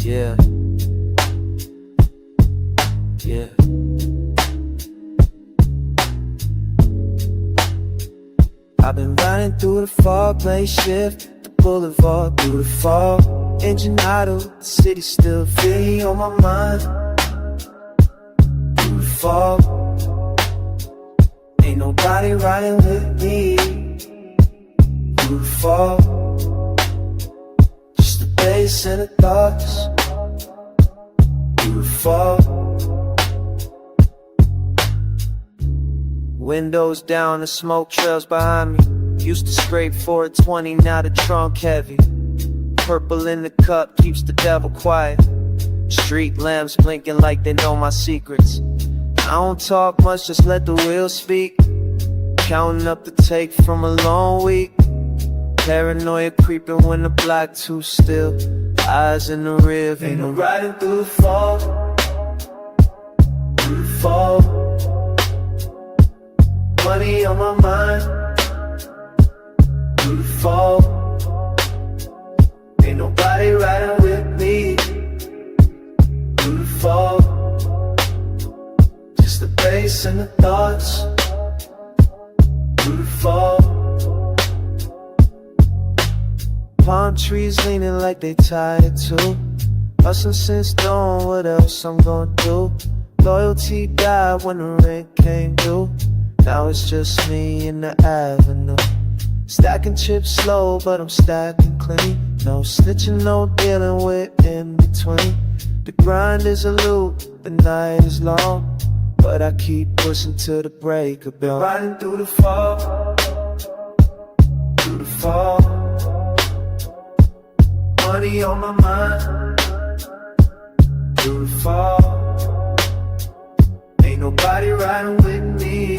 Yeah. Yeah. I've been riding through the fog, play shift, the boulevard through the fall. Engine idle, the city still feeling on my mind. Through the fog, ain't nobody riding with me. Through the fog, just the bass and the thoughts. Through the fog, windows down, the smoke trails behind me. Used to scrape 420, now the trunk heavy. Purple in the cup keeps the devil quiet. Street lamps blinking like they know my secrets. I don't talk much, just let the wheels speak. Counting up the take from a long week. Paranoia creeping when the block too still. Eyes in the rear view. Ain't no riding through the fog. Through the fog. Money on my mind. Through the fog. Ain't nobody riding with me. Through the fog. Just the bass and the thoughts. Through the fog. Palm trees leaning like they tired too. Hustling since dawn, what else I'm gonna do? Loyalty died when the rent came due. Now it's just me in the avenue. Stacking chips slow, but I'm stacking clean. No snitching, no dealing with in between. The grind is a loop, the night is long, but I keep pushing till the break of dawn. Riding through the fog. Through the fog. Money on my mind. Through the fog. Ain't nobody riding with me.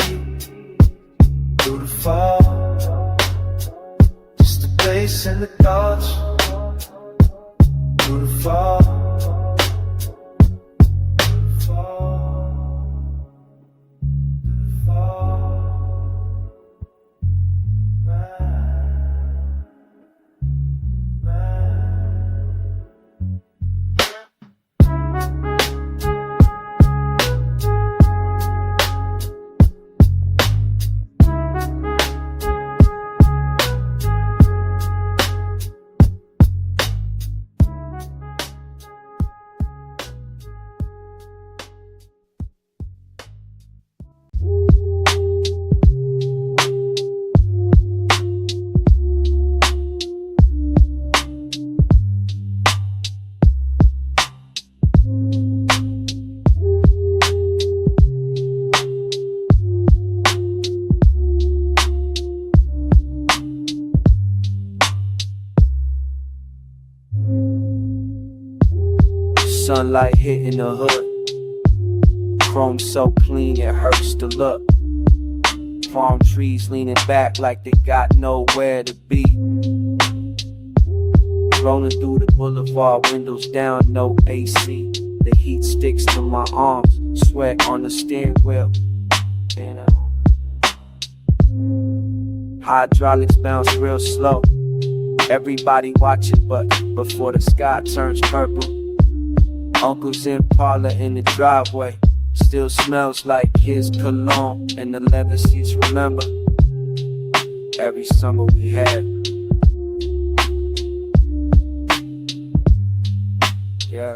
Through the fog. Just the bass and the thoughts. Through the fog. Sunlight hitting the hood. Chrome so clean it hurts to look. Palm trees leaning back like they got nowhere to be. Rolling through the boulevard, windows down, no AC. The heat sticks to my arms, sweat on the steering wheel. And hydraulics bounce real slow. Everybody watching, but before the sky turns purple. Uncle's in parlor in the driveway. Still smells like his cologne. And the leather seats remember every summer we had. Yeah.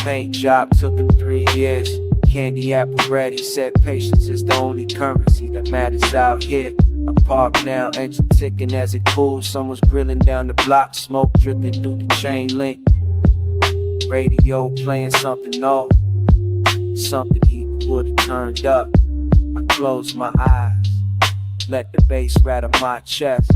Paint job took him 3 years. Candy apple bread, he said patience is the only currency that matters out here. I park now, engine ticking as it cools. Someone's grilling down the block, smoke dripping through the chain link. Radio playing something old, something he would've turned up. I close my eyes, let the bass rattle my chest.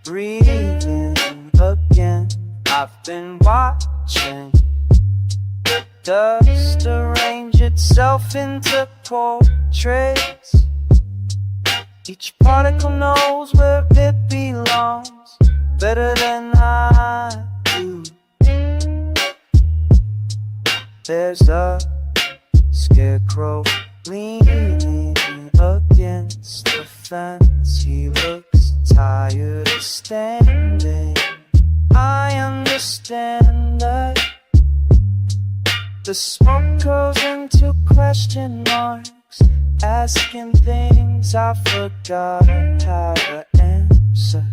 breathing again. I've been watching the dust arrange itself into portraits. Each particle knows where it belongs better than I do. There's a scarecrow leaning against the fence. He looks tired of standing. I understand that the smoke goes into question marks, asking things I forgot how to answer.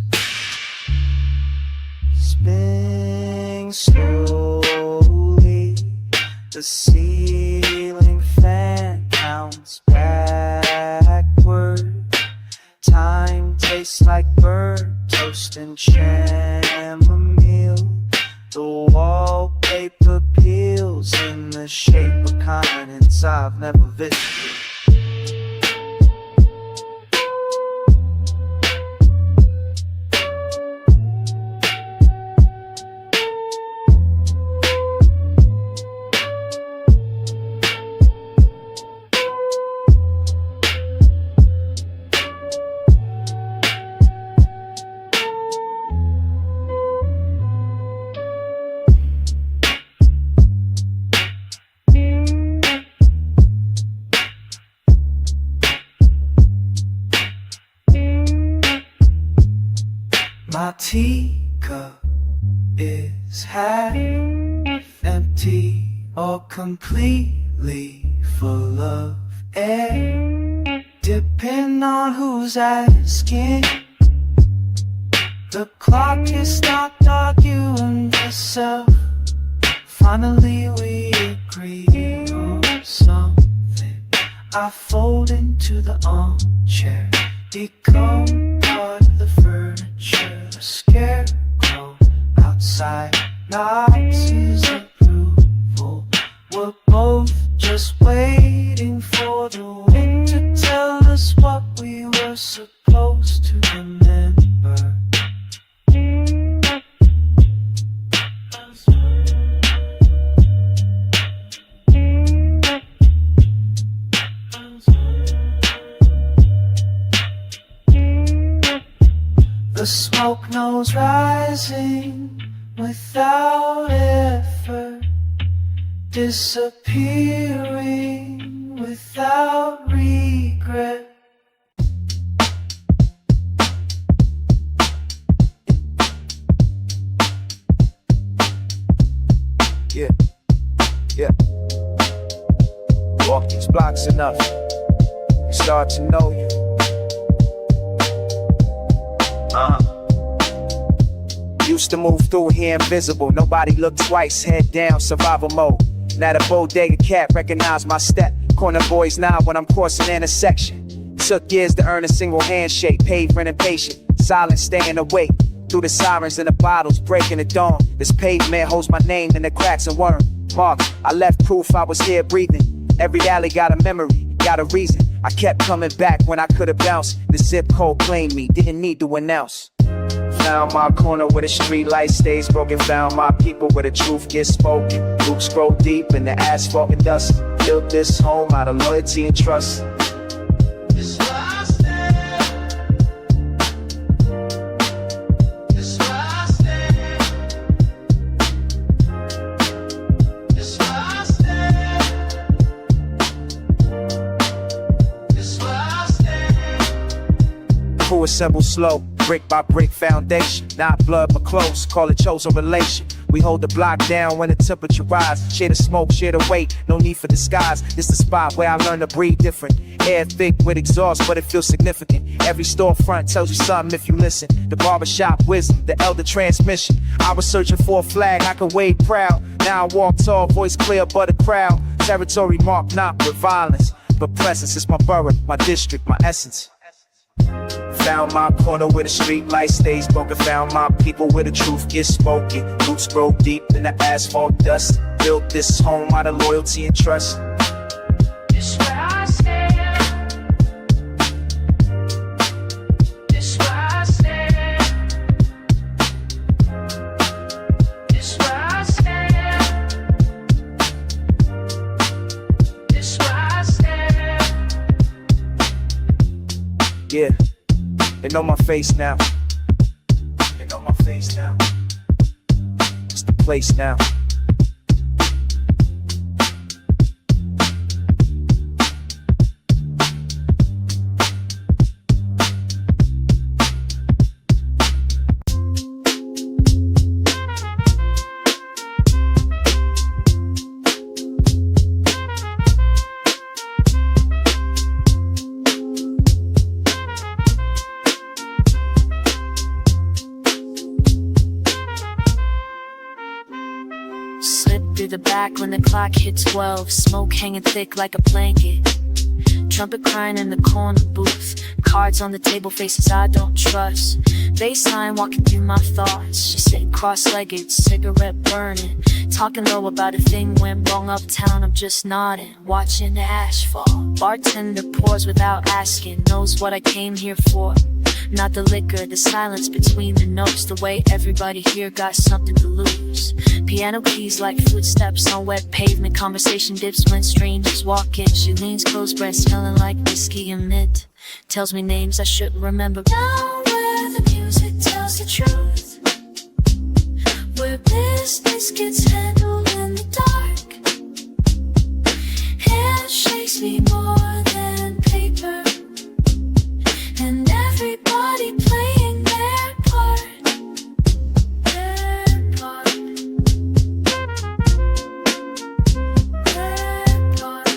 Spinning slowly, the ceiling fan counts backward. Time tastes like burnt toast and chamomile. The wallpaper peels in the shape of continents I've never visited. My teacup is half empty or completely full of air, depending on who's asking. The clock is stopped arguing itself. Finally we agree on something. I fold into the armchair, decode part of the furniture. A scarecrow outside knocks his approval. We're both just waiting for the wind to tell us what we were supposed to remember. The smoke knows rising without effort, disappearing without regret. Yeah, yeah. Walk these blocks enough, you start to know you. Used to move through here invisible, nobody looked twice, head down, survival mode. Now the bodega cat recognized my step. Corner boys nod when I'm crossing an intersection. Took years to earn a single handshake, paid rent and patient, silent staying awake. Through the sirens and the bottles breaking the dawn. This pavement holds my name in the cracks and worm marks. I left proof I was here breathing. Every alley got a memory, got a reason. I kept coming back when I could've bounced. The zip code claimed me, didn't need to announce. Found my corner where the street light stays broken. Found my people where the truth gets spoken. Roots grow deep in the asphalt and dust. Built this home out of loyalty and trust. It's where I stand. It's where I stand. It's where I stand. It's where I stand. Crew assemble slow, brick by brick foundation. Not blood but close, call it chosen relation. We hold the block down when the temperature rise. Share the smoke, share the weight, no need for disguise. This the spot where I learned to breathe different. Air thick with exhaust, but it feels significant. Every storefront tells you something if you listen. The barbershop wisdom, the elder transmission. I was searching for a flag I could wave proud. Now I walk tall, voice clear but a crowd. Territory marked not with violence, but presence. It's my borough, my district, my essence. Found my corner where the street light stays broken. Found my people where the truth gets spoken. Roots grow deep in the asphalt dust. Built this home out of loyalty and trust. It's where I stand. It's where I stand. know my face now. You know my face now. It's the place now. Slip through the back when the clock hit 12. Smoke hanging thick like a blanket. Trumpet crying in the corner booth. Cards on the table, faces I don't trust. Baseline walking through my thoughts. She's sitting cross-legged, cigarette burning. Talking low about a thing went wrong uptown. I'm just nodding, watching the ash fall. Bartender pours without asking. Knows what I came here for. Not the liquor, the silence between the notes. The way everybody here got something to lose. Piano keys like footsteps on wet pavement. Conversation dips when strangers walk in. She leans close, breath smelling like whiskey and mint. Tells me names I shouldn't remember. Down where the music tells the truth, where business gets handled in the dark. Handshakes me more than paper, and everybody playing their part. Their part. Their part.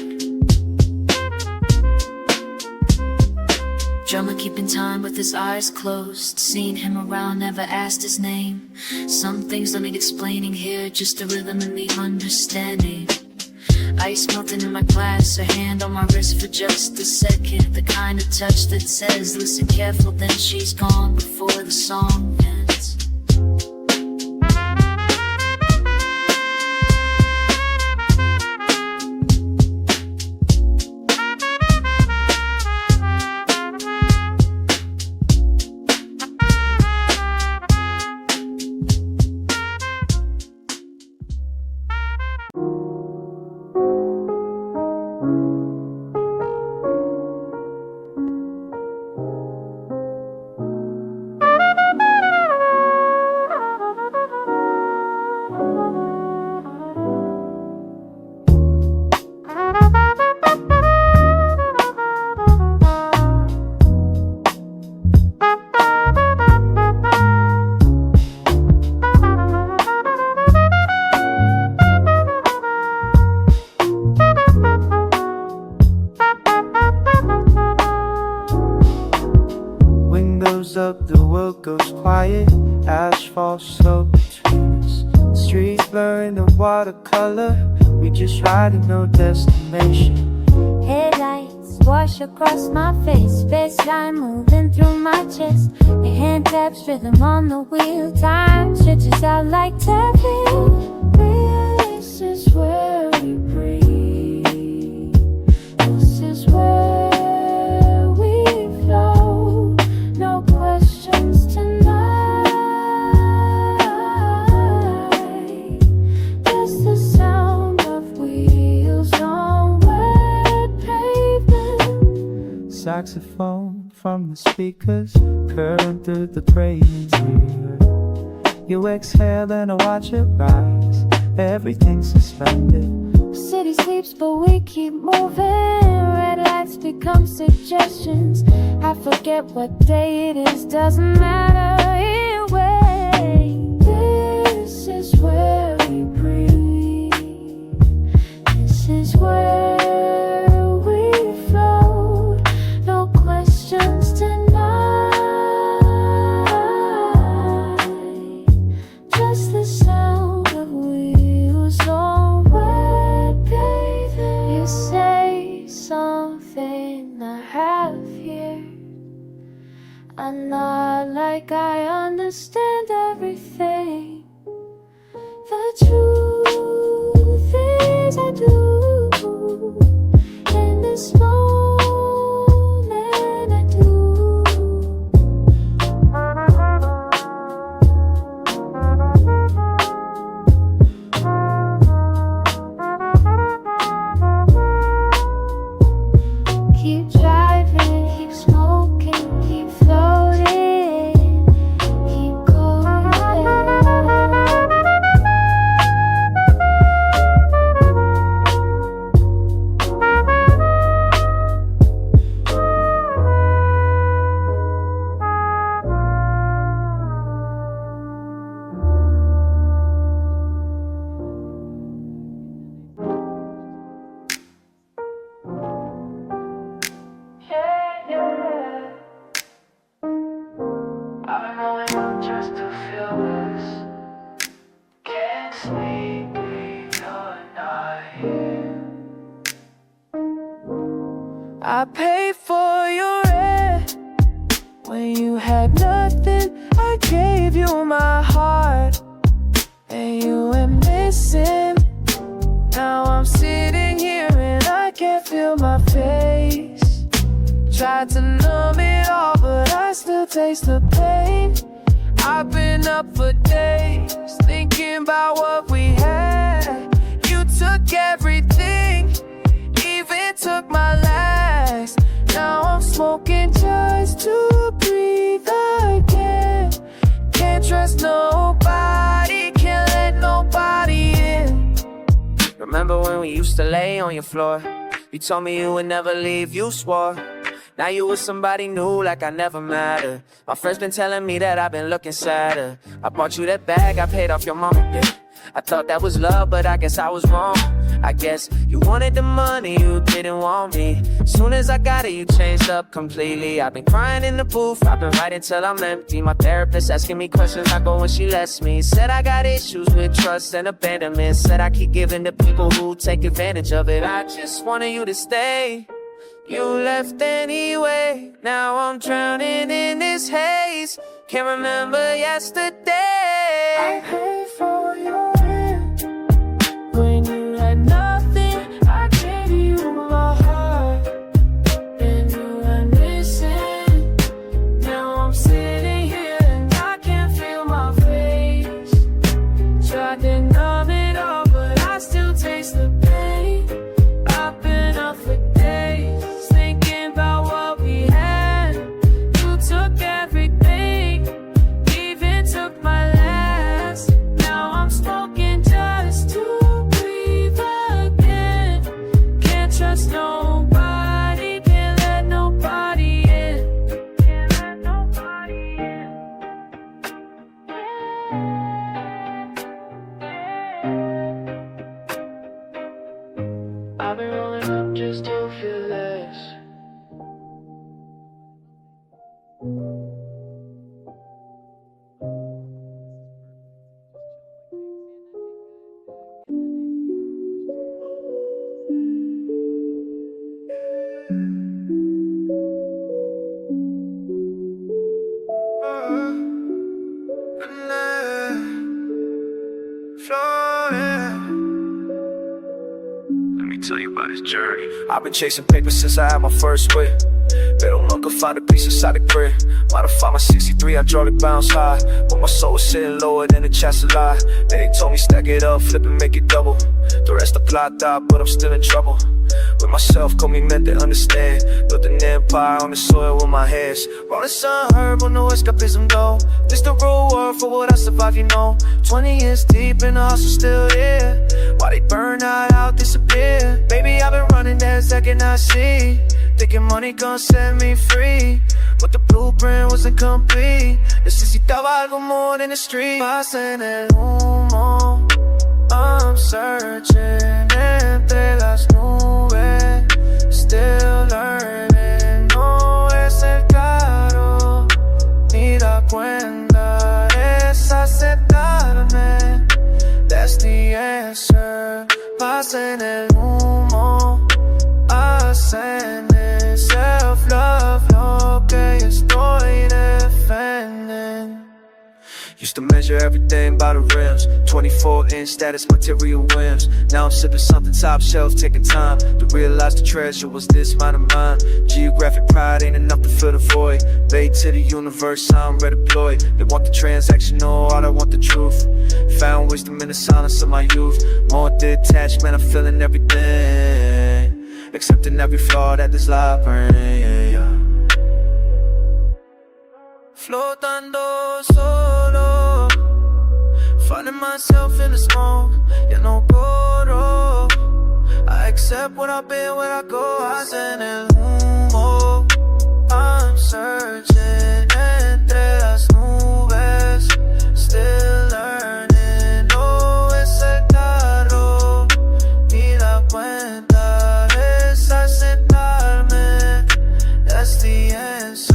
Drummer keeping time with his eyes closed. Seen him around, never asked his name. Some things don't need explaining here, just the rhythm and the understanding. Ice melting in my glass, her hand on my wrist for just a second. The kind of touch that says, listen careful, then she's gone before the song ends. Up, the world goes quiet. Asphalt soaked trees. Streets blurring the watercolor. We just riding, no destination. Headlights wash across my face. Baseline moving through my chest. The hand taps rhythm on the wheel. Time stretches out like tapping. This is where we breathe. This is where we flow. No questions tonight. Just the sound of wheels on wet pavement. Saxophone from the speakers, curling through the praying ear. You exhale and I watch it rise. Everything's suspended. City sleeps but we keep moving. Red lights become suggestions. I forget what day it is, doesn't matter anyway. This is where we breathe. This is where we float. No questions tonight. Just the sound of wheels on wet pavement. You say something I have here. I'm not like I I paid for your rent. When you had nothing, I gave you my heart, and you went missing. Now I'm sitting here and I can't feel my face. Tried to numb it all, but I still taste the pain. I've been up for days, thinking about what we had. You took everything, even took my last. Now I'm smoking just to breathe again. Can't trust nobody, can't let nobody in. Remember when we used to lay on your floor? You told me you would never leave, you swore. Now you with somebody new like I never mattered. My friends been telling me that I've been looking sadder. I bought you that bag, I paid off your mama, yeah. I thought that was love, but I guess I was wrong. I guess you wanted the money, you didn't want me. Soon as I got it, you changed up completely. I've been crying in the booth, I've been writing till I'm empty. My therapist asking me questions, I go when she lets me. Said I got issues with trust and abandonment. Said I keep giving to people who take advantage of it. I just wanted you to stay, you left anyway. Now I'm drowning in this haze, can't remember yesterday. I paid for your rent. When you had nothing, I gave you my heart, and you went missing. Now I'm sitting here and I can't feel my face. Tried to numb it all, but I still taste the pain. I've been up for days, thinking about what we had. You took everything, even took my last. Now I'm smoking just to breathe again. Can't trust nobody, can't let nobody in. Can't let nobody in. I've been rolling up just to feel less. Let me tell you about his journey. I've been chasing paper since I had my first whip. Pero nunca find a piece inside the crib. Modify my 63, I draw the bounce high. But my soul was sitting lower than the chance to lie. They told me stack it up, flip and make it double. The rest I plot out, but I'm still in trouble with myself, call me meant to understand. Built an empire on the soil with my hands. Rolling sun herbal, no escapism though. This the real world for what I survive, you know. 20 years deep and the hustle still here. Why they burn out, disappear? Baby, I've been running that second I see. Thinking money gon' set me free, but the blueprint wasn't complete. Necesitaba algo more than the street. Pasa en el humo, I'm searching entre las nubes, still learning. No es el caro, ni la cuenta, es aceptarme. That's the answer. Pasa en el humo, ascending. Self-love, lo que estoy defending. Used to measure everything by the rims. 24-inch status, material whims. Now I'm sipping something top shelf, taking time to realize the treasure was this mine of mine. Geographic pride ain't enough to fill the void. Bait to the universe, I'm redeployed. They want the transactional, I don't want the truth. Found wisdom in the silence of my youth. More detached, man, I'm feeling everything, accepting every flaw that this life brings. Flotando solo, finding myself in the smoke. Ya no borro, I accept what I've been, where I go. Haze en el humo, I'm searching entre las nubes, still learning. No es el carro, ni la cuenta, es aceptarme. That's the answer.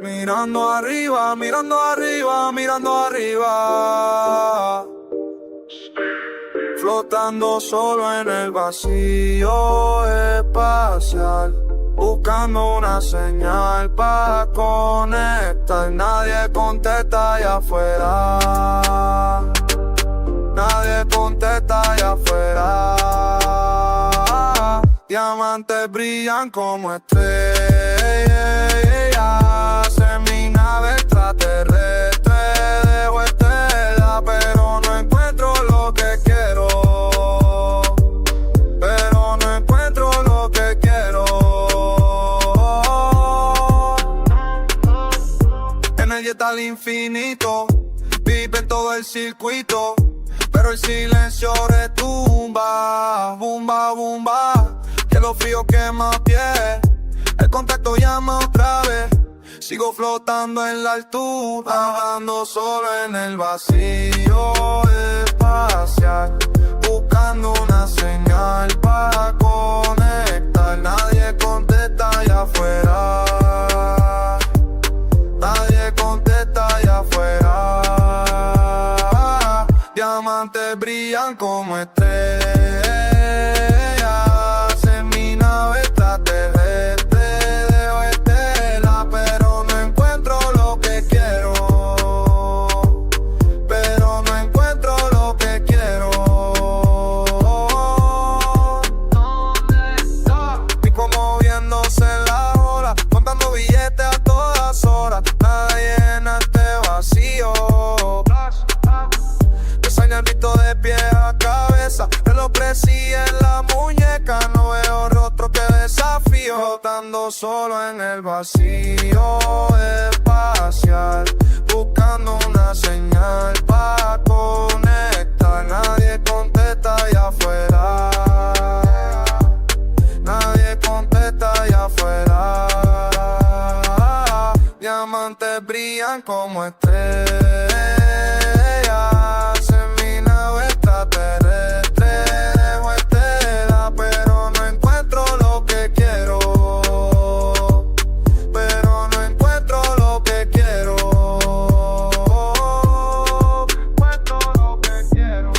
Mirando arriba, mirando arriba, mirando arriba. Flotando solo en el vacío espacial, buscando una señal para conectar. Nadie contesta allá afuera. Nadie contesta allá afuera. Diamantes brillan como estrellas en mi nave extraterrestre. Dejo estela, pero no encuentro lo que quiero. Pero no encuentro lo que quiero. Energía está al infinito, vive en todo el circuito, pero el silencio retumba, bumba, bumba. Que lo frío quema piel, el contacto llama otra vez. Sigo flotando en la altura, vagando solo en el vacío espacial, buscando una señal para conectar. Nadie contesta allá afuera. Nadie contesta allá afuera. Diamantes brillan como estrellas en mi nave extraterrestre. Dejo estela, pero no encuentro lo que quiero. Pero no encuentro lo que quiero. ¿Dónde está? Pico moviéndose en la ola, contando billetes a todas horas. Nada llena este vacío. Desañadito de pie a cabeza, reloj presi en la muñeca. No veo rostro que desafío, flotando solo en el vacío espacial, buscando una señal para conectar. Nadie contesta allá afuera. Nadie contesta allá afuera. Diamantes brillan como estrellas en mi nave extraterrestre. Dejo estela, pero no encuentro lo que quiero. Pero no encuentro lo que quiero. Encuentro lo que quiero.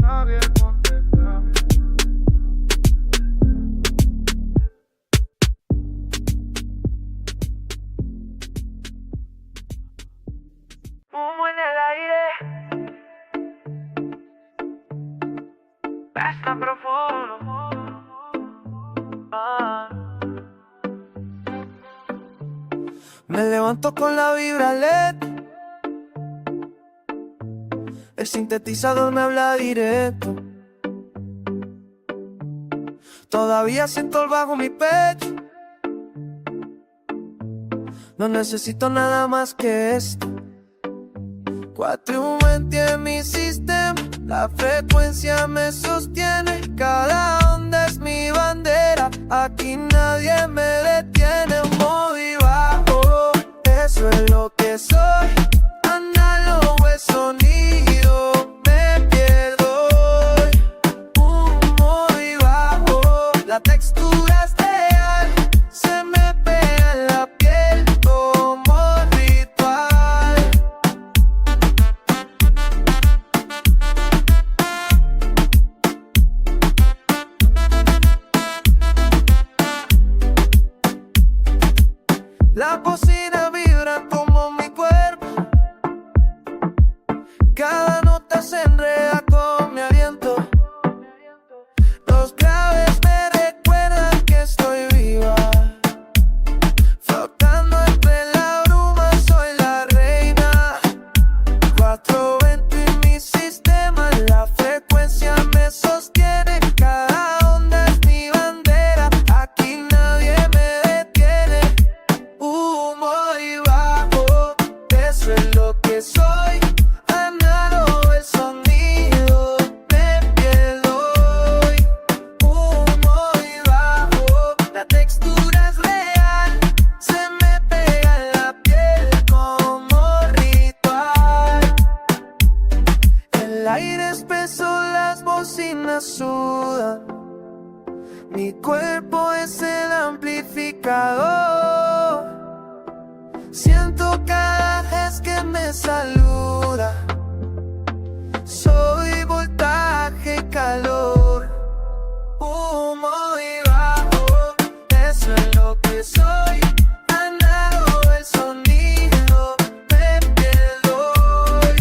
Nadie contesta. Humo en el aire, está profundo. Me levanto con la vibra LED, el sintetizador me habla directo. Todavía siento el bajo mi pecho. No necesito nada más que esto. Cuatriumente en mi sistema, la frecuencia me sostiene. Cada onda es mi bandera, aquí nadie me detiene. Humo y bajo, eso es lo que soy. Análogo es sonido, me pierdo hoy. Humo y bajo, la textura es real, se me pega en la piel como ritual. La bocina vibra como mi cuerpo, cada nota se enreda con mi aliento. Los graves me recuerdan que estoy viva, flotando entre la bruma, soy la reina. 420 en mi sistema, la frecuencia me sostiene. Cada onda es mi bandera, aquí nadie me detiene. Humo y bajo, eso es lo que soy. Análogo el sonido, me pierdo hoy. Humo y bajo, la textura es real, se me pega en la piel como ritual. El aire espeso, las bocinas sudan, mi cuerpo es el amplificador. indicador. Siento cada vez que me saluda. Soy voltaje y calor. Humo y bajo, eso es lo que soy. Analo el sonido, me pierdo hoy.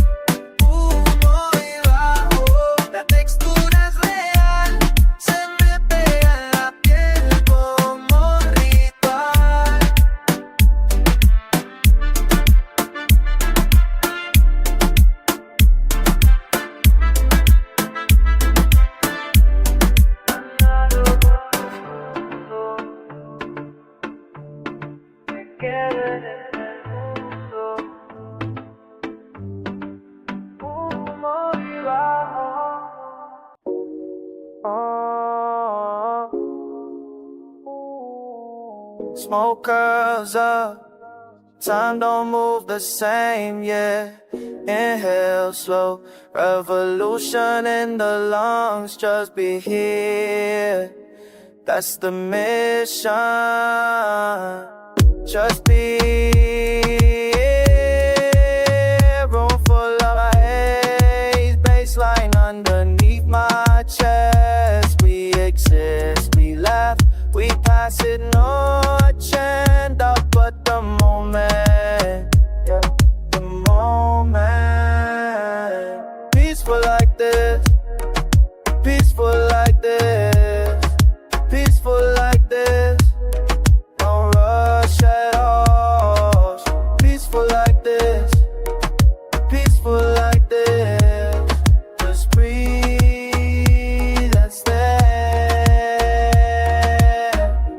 Humo y bajo, la textura es real. Se me pega en la piel como ritual. Smoke curls up, time don't move the same, yeah. Inhale slow, revolution in the lungs, just be here. That's the mission, just be here. Room full of haze, baseline underneath my chest. We exist, we laugh, we pass it, no agenda, but the moment, yeah, the moment. Peaceful like this, peaceful like this, peaceful like this. No rush at all. Peaceful like this, peaceful like this. Just breathe and stay.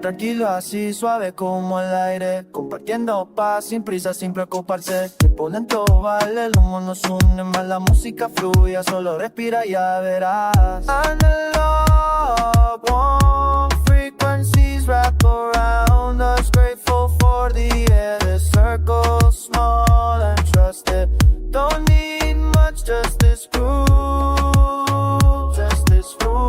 Tranquilo así, suave como el aire. Compartiendo paz, sin prisa, sin preocuparse. Impulento vale, el humo nos une más. La música fluye, solo respira, ya verás. Analog, warm frequencies wrap around us. Grateful for the air, the circle small and trusted. Don't need much, just this groove, just this groove.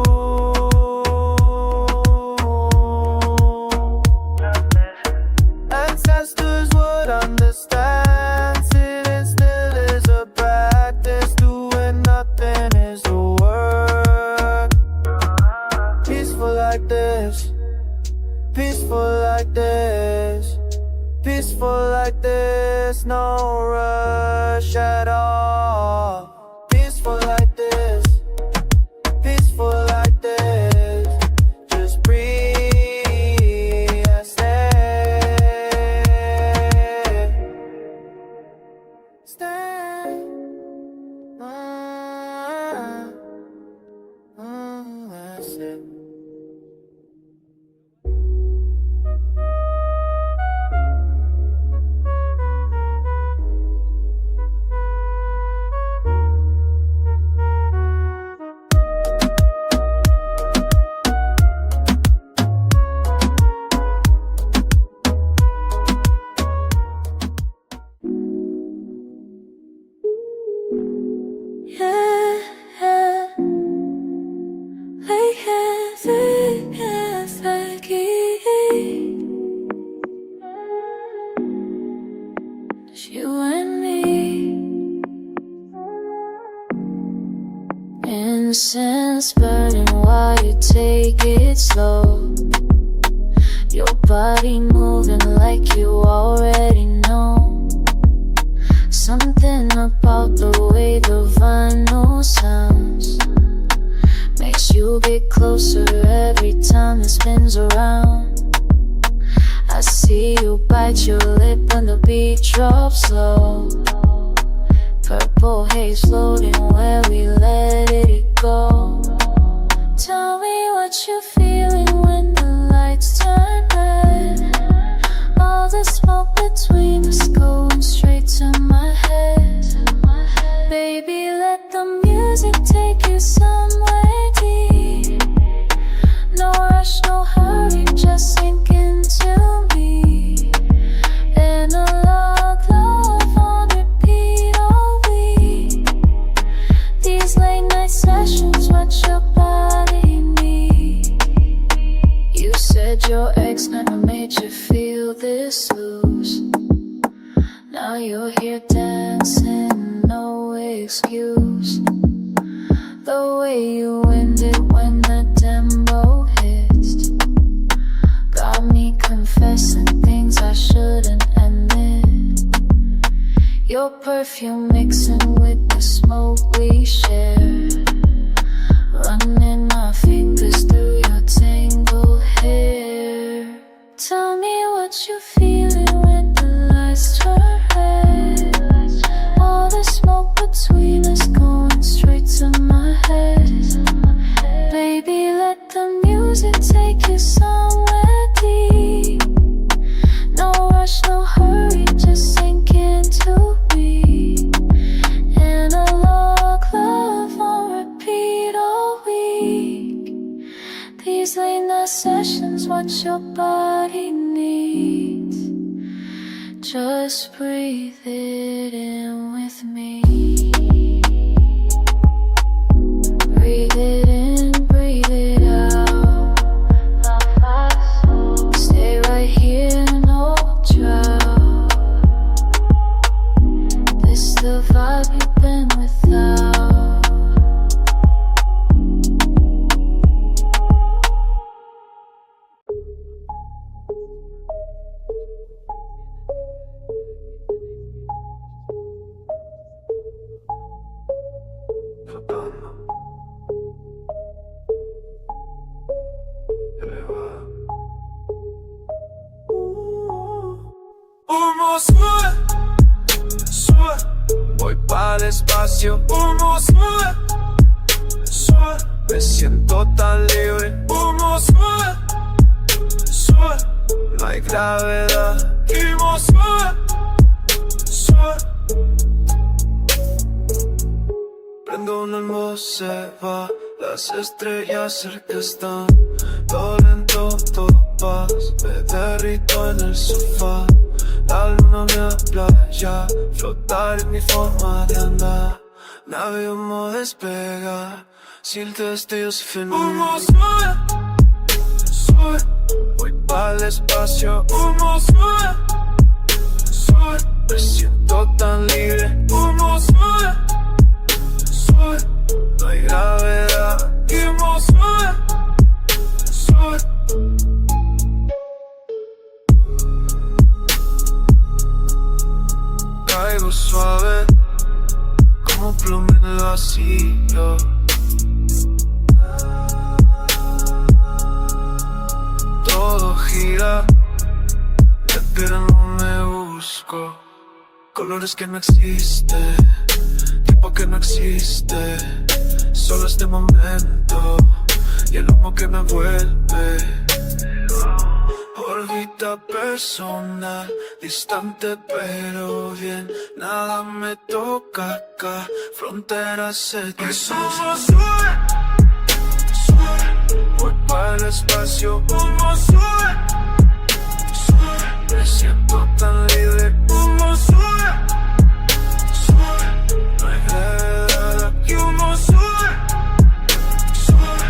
Ancestors would understand. Sitting still is a practice. Doing nothing is the work. Peaceful like this, peaceful like this, peaceful like this. No rush at all. Peaceful like this, peaceful like this. Just breathe and stay. Stay. That's it. You and me, incense burning while you take it slow. Your body moving like you already know. Something about the way the vinyl sounds makes you get closer every time it spins around. I see you bite your lip when the beat drops low. Purple haze floating where we let it go. Tell me what you're feeling when the lights turn red. All the smoke between us going straight to my head. Baby, let the music take you somewhere deep. No rush, no hurry, just sink into me. Analog love on repeat all week. These late night sessions here dancing, no excuse. The way you end it when the tempo hits got me confessing things I shouldn't admit. Your perfume mixing with the smoke we share, running my fingers through your tangled hair. Tell me what you're feeling when the lights turn red. All the smoke between us going straight to my head. Baby, let the music take you somewhere deep. No rush, no hurry, just sink into me. Analog love on repeat all week. These late night sessions, what your body needs. Just breathe it in with me. Breathe it in, breathe it out. Stay right here, no drought. This the vibe you've been without. Humo sube, sube, voy para el espacio. Humo sube, sube, me siento tan libre. Humo sube, sube, no hay gravedad. Humo sube, sube. Prendo una luz, se va, las estrellas cerca están. Todo lento, todo paz, me derrito en el sofá. La luna me habla ya, flotar en mi forma de andar. Nave humo despega, sin destellos fenómenos. Humo sube, sube, voy para el espacio. Humo sube, sube, me siento tan libre. Humo sube, sube, no hay gravedad. Humo sube, sube. Caigo suave, como pluma en el vacío. Todo gira, pero no me busco. Colores que no existen, tiempo que no existe. Solo este momento y el humo que me vuelve. Órbita personal, distante pero bien. Nada me toca acá, fronteras hechas. Humo sube, sube, voy para el espacio. Humo sube, sube, me siento tan libre. Humo sube, sube, no hay gravedad. Humo sube, sube.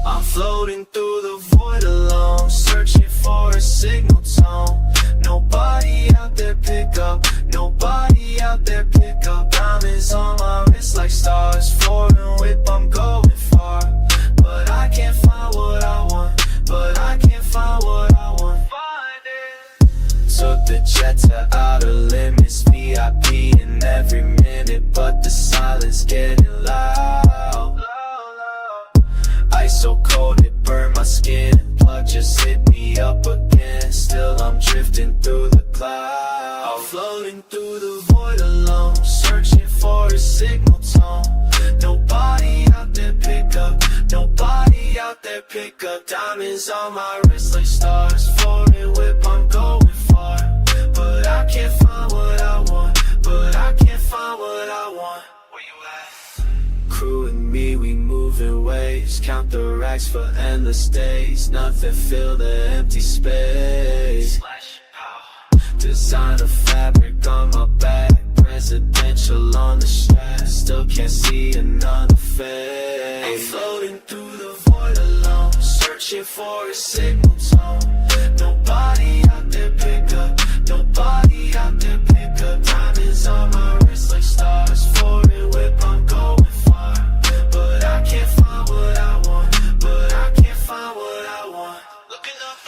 I'm floating through the void alone, searching for a signal tone. Nobody out there pick up, nobody out there pick up. Diamonds on my wrist like stars, foreign whip, I'm going far, but I can't find what I want. head to outer limits, VIP in every minute, but the silence getting loud. Ice so cold it burned my skin, plug just hit me up again. Still I'm drifting through the clouds, I'm floating through the void alone, searching for a signal tone. Nobody out there pick up, nobody out there pick up. Diamonds on my wrist like stars, foreign whip I'm going far, but I can't find what I want, but I can't find what I want. Where you at? Crew and me, we move in waves, count the racks for endless days, nothing fill the empty space. Designer fabric on my back, residential on the strap, still can't see another face. I'm floating through the void alone, searching for a signal tone. Nobody out there pick up, nobody out there pick up. Diamonds on my wrist like stars, foreign whip I'm going far, but I can't find what I want, but I can't find what I want. Looking up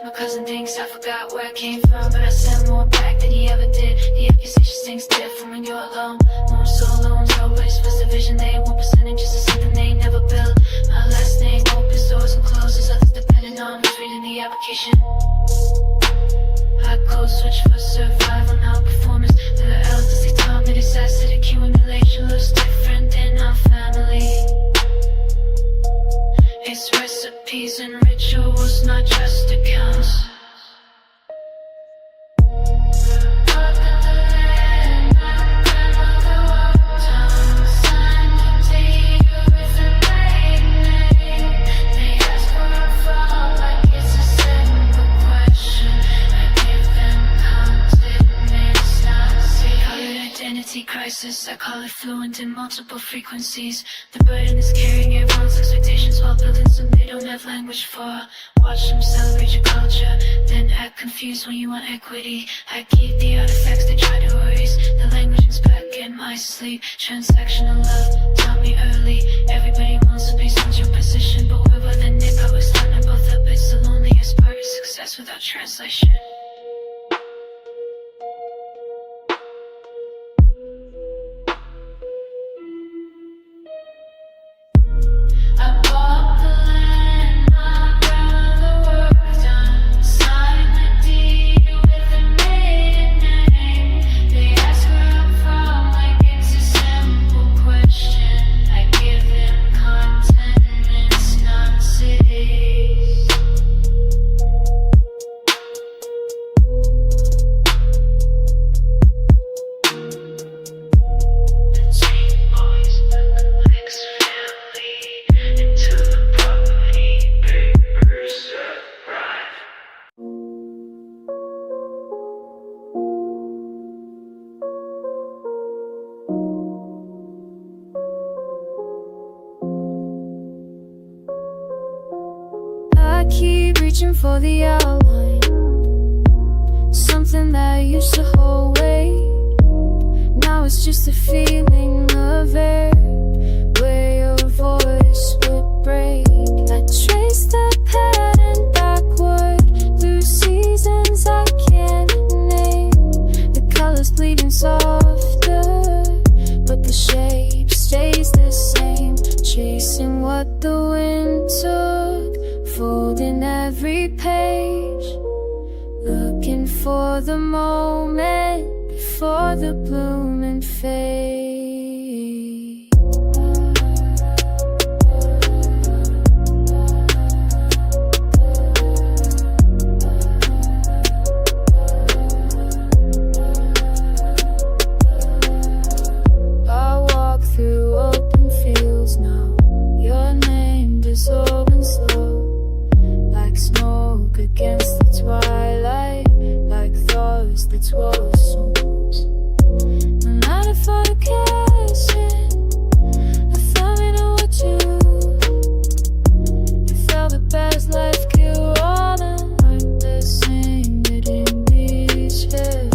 my cousin thinks I forgot where I came from, but I sent more back than he ever did. The accusation stings different when you're alone. More solo and always was the vision they want, percentage is something they never built. My last name opens doors and closes, others depending on who's reading the application. I code switch for survival, now performance. The elders they taught me this asset accumulation looks different in our family. It's recipes and rituals, not just accounts. Crisis, I call it fluent in multiple frequencies. The burden is carrying everyone's expectations while building something they don't have language for. Watch them celebrate your culture, then act confused when you want equity. I keep the artifacts they try to erase. The languaging's back in my sleep. Transactional love taught me early. Everybody wants to be on your position, but where will the nip? I was learning both up. It's the loneliest part of success without translation. I keep reaching for the outline, something that used to hold weight. Now it's just a feeling of air, where your voice would break. I trace the pattern backward through seasons I can't name. The colors bleeding softer, but the shape stays the same. Chasing what the wind took for holding every page, looking for the moment before the blooming fade. I walk through open fields now, your name dissolving slow, like smoke against the twilight, like thoughts that swallow souls. No matter for the casting, I found me know what you. You felt the best life kill all the like the same that in these shit.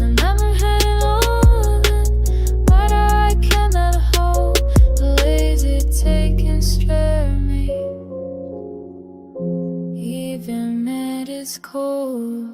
No matter heading on, but I cannot hold the lazy take and stare me, even at its core.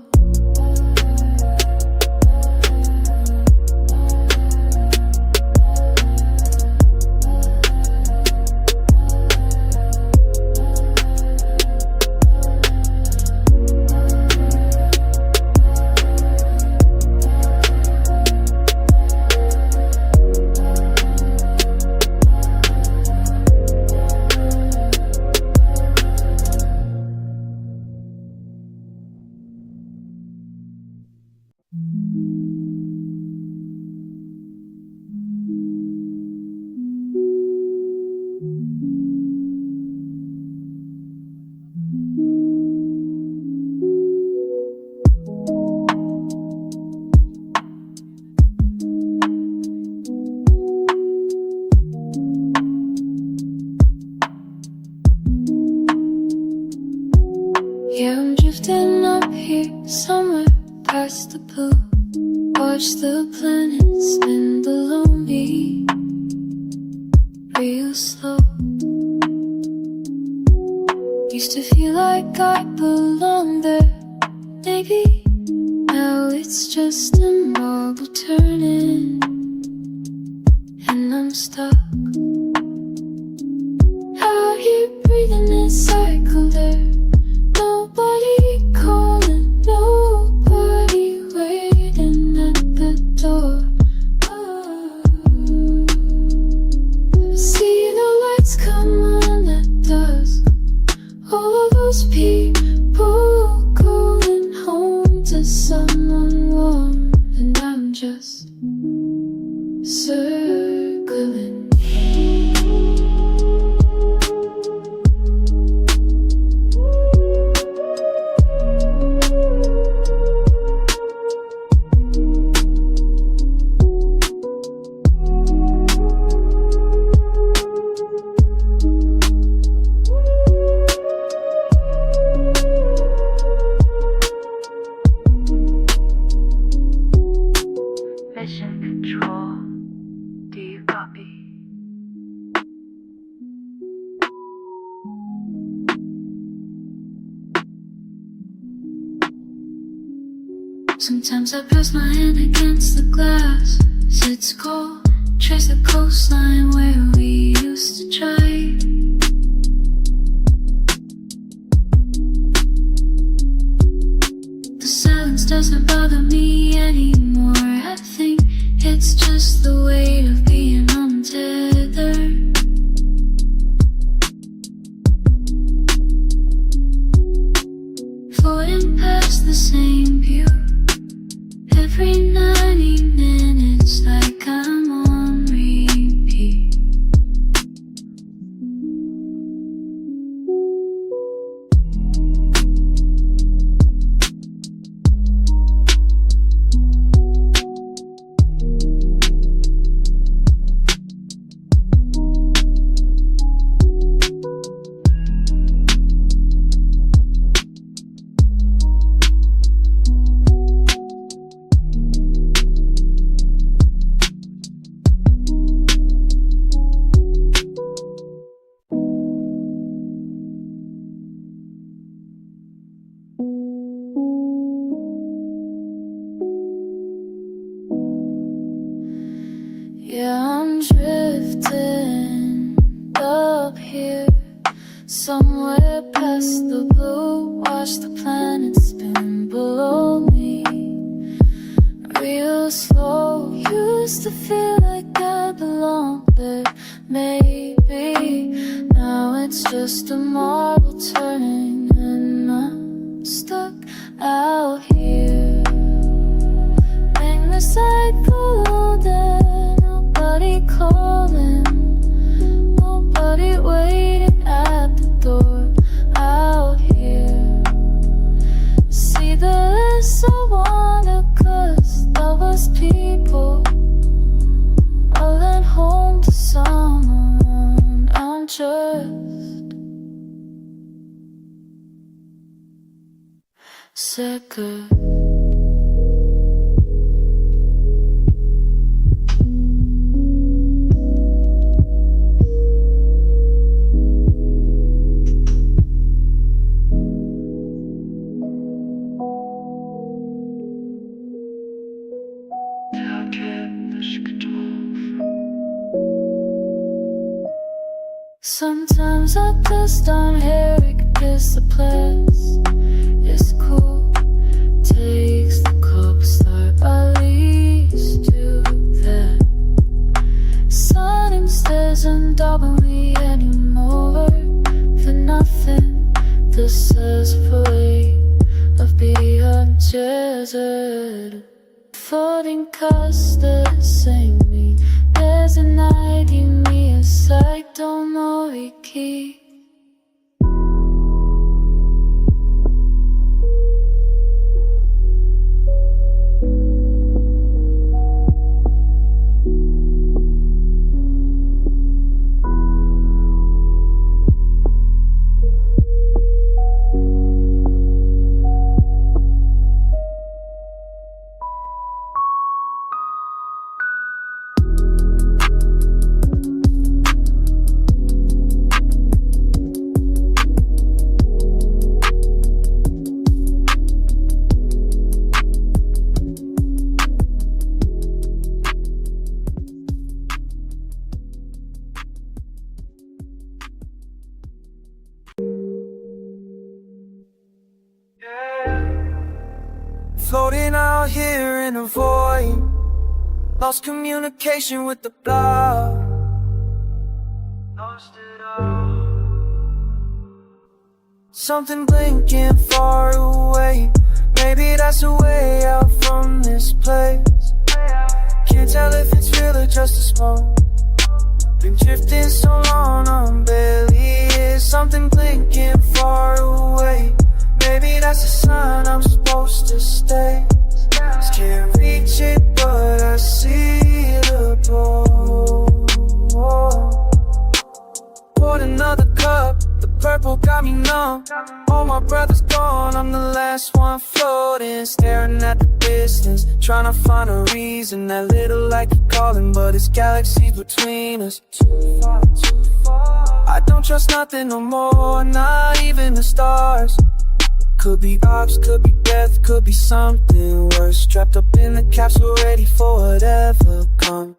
Yeah, I'm drifting up here, somewhere past the blue. Watch the planets spin below me, real slow. Used to feel like I belonged there, maybe now it's just a marble turning, and I'm stuck. Out here breathing this cycle there. Nobody calling, nobody waiting at the door. I see the lights come on at dusk. All of those people going home to someone warm, and I'm just circling. Mission control, do you copy? Sometimes I press my hand against the glass, it's cold. Trace the coastline where we used to drive. The silence doesn't bother me anymore. I think it's just the weight of being untethered. Floating past the same view every 90 minutes, like I'm on repeat. Yeah, I'm drifting up here, Somewhere past the blue, watch the planets spin below me. Real slow, used to feel like I belong there. Maybe now it's just a marble turning, and I'm stuck out here in the cycle that nobody calling, nobody waiting at the door out here. See, the less I wanna, 'cause there was people. I went home to someone. I'm just sicker. Sometimes I dust on hair, it can kiss the place. It's cool, takes the cup, start at least do that. Sun instead isn't doubling me anymore for nothing. This is a way of being desert. Floating cast the same me. There's a night in me, as I don't know we keep. Floating out here in a void, lost communication with the blob. Lost it all. Something blinking far away. Maybe that's a way out from this place. Can't tell if it's real or just a smoke. Been drifting so long, I'm barely here. Something blinking far away. Maybe that's a sign I'm supposed to stay. Just can't reach it, but I see the pole. Poured another cup, the purple got me numb. All my brothers gone, I'm the last one floating. Staring at the distance, trying to find a reason. That little light keep calling, but it's galaxies between us. Too far, too far. I don't trust nothing no more, not even the stars. Could be rocks, could be death, could be something worse. Trapped up in the capsule, ready for whatever comes.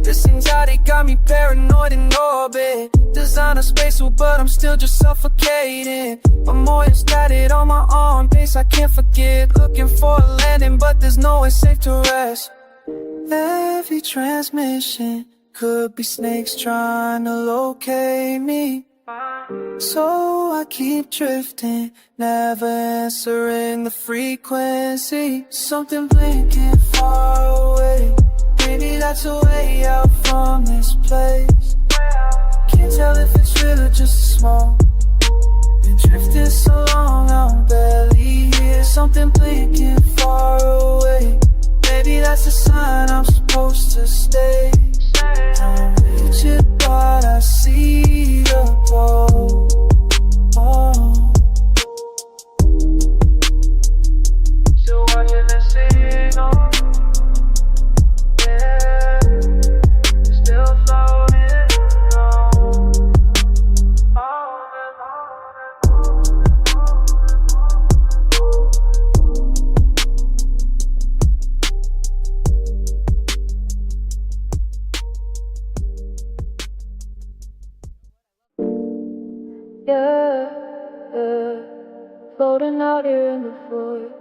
This anxiety got me paranoid in orbit. Design a spacesuit, but I'm still just suffocating. I'm more static on my own pace, I can't forget. Looking for a landing, but there's nowhere safe to rest. Every transmission could be snakes trying to locate me. So I keep drifting, never answering the frequency. Something blinking far away. Maybe that's a way out from this place. Can't tell if it's real or just a smoke. Been drifting so long, I'm barely here. Something blinking far away. Maybe that's a sign I'm supposed to stay. Don't reach it, but I see the pole. Still watching the signal. Yeah, still floating alone. floating out here in the void.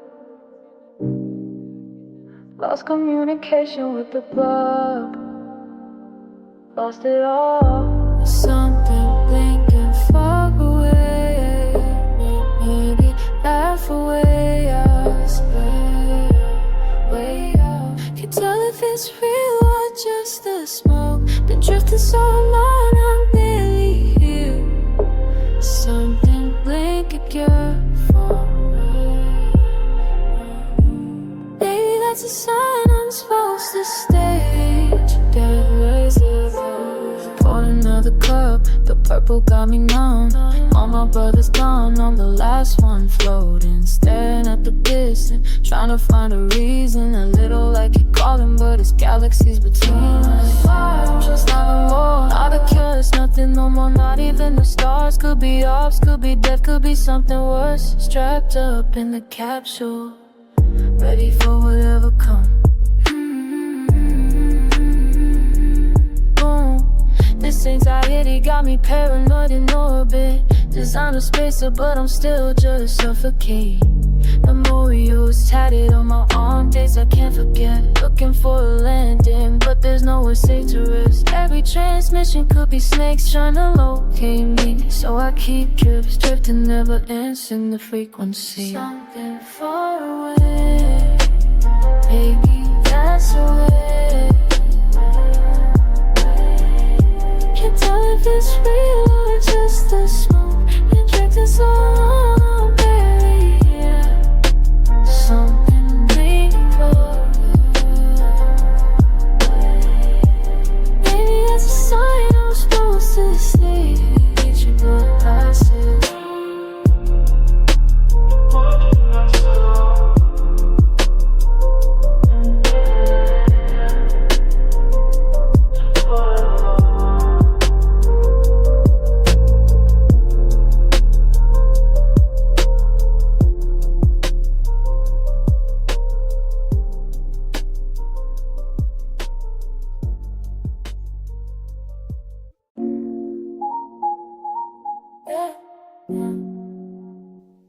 Lost communication with the plug. Lost it all. Something blinking far away. Maybe laugh away. I swear, way out. Can't tell if it's real or just the smoke. Been drifting so long, I'm barely here. Something blinking, you're far away. Maybe that's a sign I'm supposed to stay. Dead reservoir. Poured another cup, the purple got me numb. All my brothers gone, I'm the last one floating. Staring at the distance, trying to find a reason. A little like it calling, but it's galaxies between us. I'm just nothing more, not a cure, it's nothing no more. Not even the stars, could be ops, could be death, could be something worse. Strapped up in the capsule, ready for whatever comes. This anxiety got me paranoid in orbit. Designer spacer, but I'm still just suffocating. Memorials tatted on my arm, days I can't forget. Looking for a landing, but there's nowhere safe to rest. Every transmission could be snakes trying to locate me. So I keep trips, drifting never ends in the frequency. Something far away, maybe that's a way. Can't tell if it's real or just the smoke. Been drinking so long, I'm barely here. Something bleeding for maybe that's a sign I'm supposed to sleep. Reaching but passive.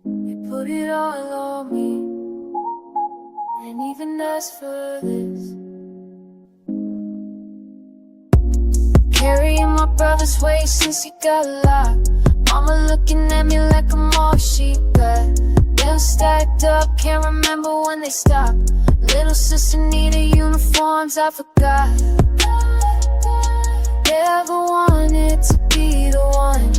You put it all on me, and even asked for this. Carrying my brother's weight since he got locked. Mama looking at me like I'm all she got. Bills stacked up, can't remember when they stopped. Little sister needed uniforms, I forgot. Never wanted to be the one.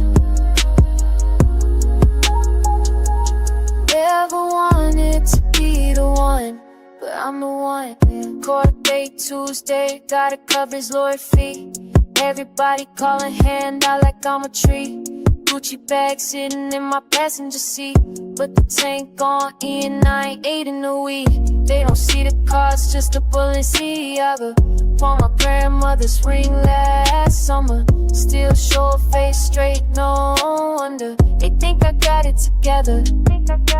Never wanted to be the one, but I'm the one. Court date Tuesday, gotta cover his lawyer fee. Everybody calling hand out like I'm a tree. Gucci bag sitting in my passenger seat, but the tank gone in, I ain't ate in a week. They don't see the cars, just a Balenciaga. On my grandmother's ring last summer. Still short face, straight, no wonder. They think I got it together.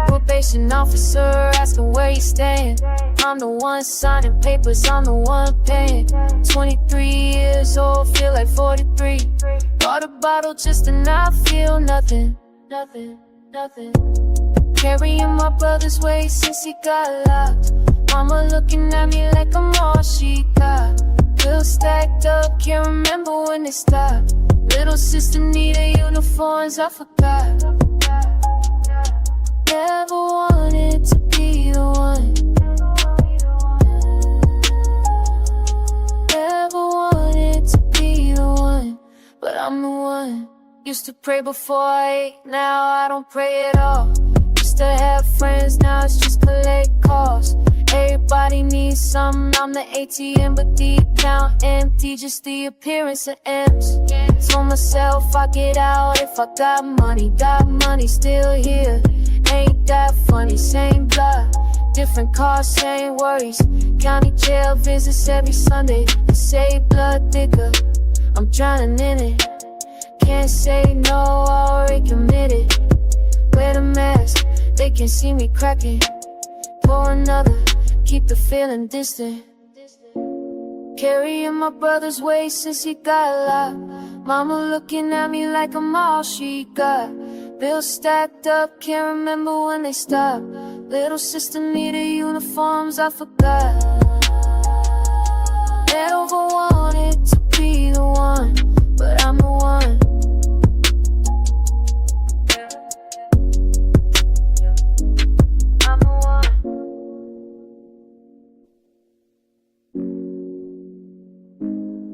Probation officer asking where you staying. I'm the one signing papers, I'm the one paying. 23 years old, feel like 43. Bought a bottle just to not feel nothing. Nothing. Carrying my brother's weight since he got locked. Mama looking at me like I'm all she got. Bills stacked up, can't remember when they stopped. Little sister needed uniforms, I forgot. Never wanted to be the one. Never wanted to be the one, but I'm the one. Used to pray before I ate, now I don't pray at all. Used to have friends, now it's just collect calls. Everybody needs something, I'm the ATM, but the account empty, just the appearance of M's. Told myself I get out if I got money still here. Ain't that funny, same blood, different cars, same worries. County jail visits every Sunday, and say blood thicker, I'm drowning in it. Can't say no, already committed. Wear the mask, they can see me cracking. Pour another, keep the feeling distant. Carrying my brother's weight since he got locked. Mama looking at me like I'm all she got. Bills stacked up, can't remember when they stopped. Little sister needed uniforms, I forgot. Never wanted to be the one, but I'm the one. I'm the one.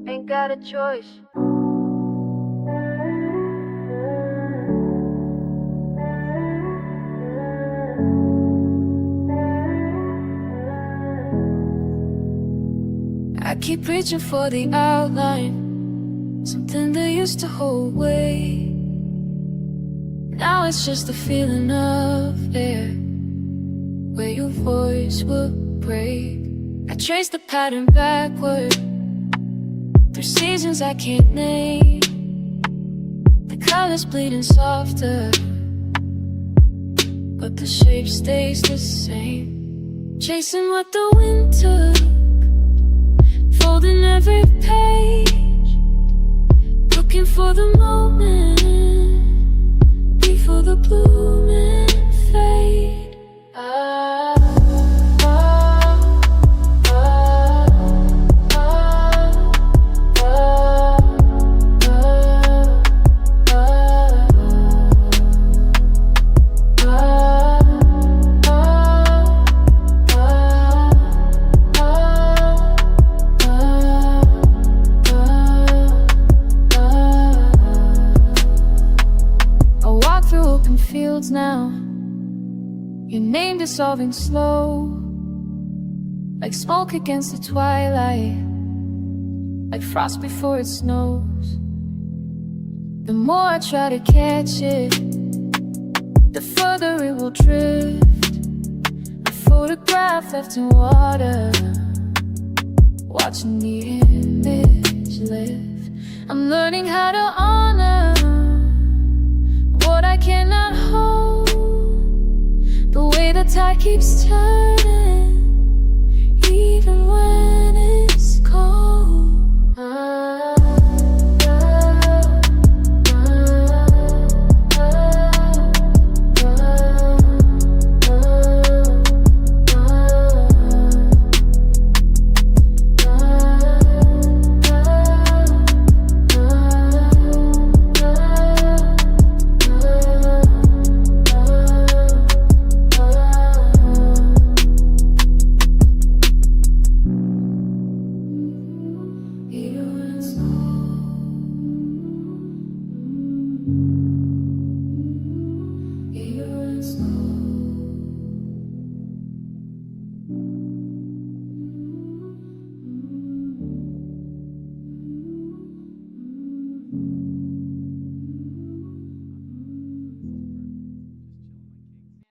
Ain't got a choice. I keep reaching for the outline, something that used to hold weight. Now it's just the feeling of air, where your voice will break. I trace the pattern backward, through seasons I can't name. The colors bleeding softer, but the shape stays the same. Chasing what the wind took, folding every page, looking for the moment before the blooming fade. Fields now, your name dissolving slow, like smoke against the twilight, like frost before it snows. The more I try to catch it, the further it will drift. A photograph left in water, watching the image lift. I'm learning how to honor what I cannot hold, the way the tide keeps turning, even when